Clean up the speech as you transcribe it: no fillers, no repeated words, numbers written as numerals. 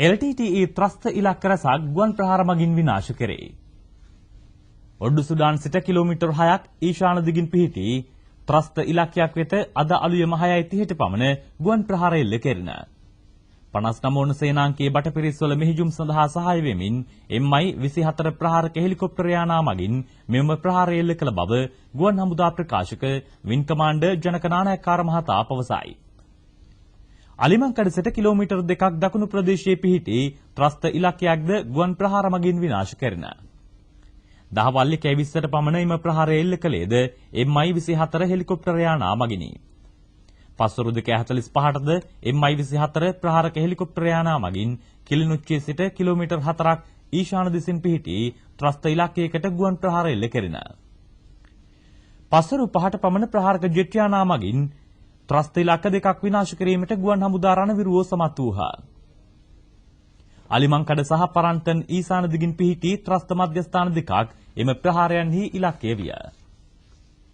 LTTE ත්‍රස්ත ඉලක්ක රැසක් ගුවන් ප්‍රහාර මගින් විනාශ කෙරේ. ඔඩ්ඩු සුඩාන් සිට කිලෝමීටර් 6ක් ඊශාන දිගින් පිහිටි ත්‍රස්ත ඉලක්කයක් වෙත අද අලුයම 6:30ට පමණ ගුවන් ප්‍රහාර එල්ල කෙරිණ. 59 වන සේනාංකයේ බටපිරිස්වල මෙහිජුම් සඳහා සහාය වෙමින් MI-24 ප්‍රහාරක හෙලිකොප්ටර් යානා මගින් මෙම ප්‍රහාරය එල්ල කළ බව ගුවන් හමුදා ප්‍රකාශක වින් කමාන්ඩර් ජනක නානායක්කාර මහතා පවසයි. අලිමංකඩ සිට කිලෝමීටර් 2ක් දකුණු ප්‍රදේශයේ පිහිටි ත්‍රස්ත ඉලක්කයක්ද ගුවන් ප්‍රහාර මගින් විනාශ කෙරිණ. දහවල් 1:20ට පමණ එම ප්‍රහාරය එල්ල කළේද MI-24 හෙලිකොප්ටර් යානා මගිනි. පස්වරු 2:45ටද MI-24 ප්‍රහාරක හෙලිකොප්ටර් යානා මගින් කිලිනුච්චියේ සිට කිලෝමීටර් 4ක් ඊශාන දිසින් පිහිටි ත්‍රස්ත ඉලක්කයකට ගුවන් ප්‍රහාර එල්ල කෙරිණ. පස්වරු 5ට පමණ ප්‍රහාරක ජෙට් යානා මගින් ත්‍රස්ත ඉලක්ක දෙකක් විනාශ කිරීමට ගුවන් හමුදා රණවිරුවෝ සමත් වූහා. අලිමංකඩ සහ පරන්තන් ඊසාන දිගින් පිහිටි ත්‍රස්ත මධ්‍යස්ථාන දෙකක් එම ප්‍රහාරයන්හි ඉලක්කය විය.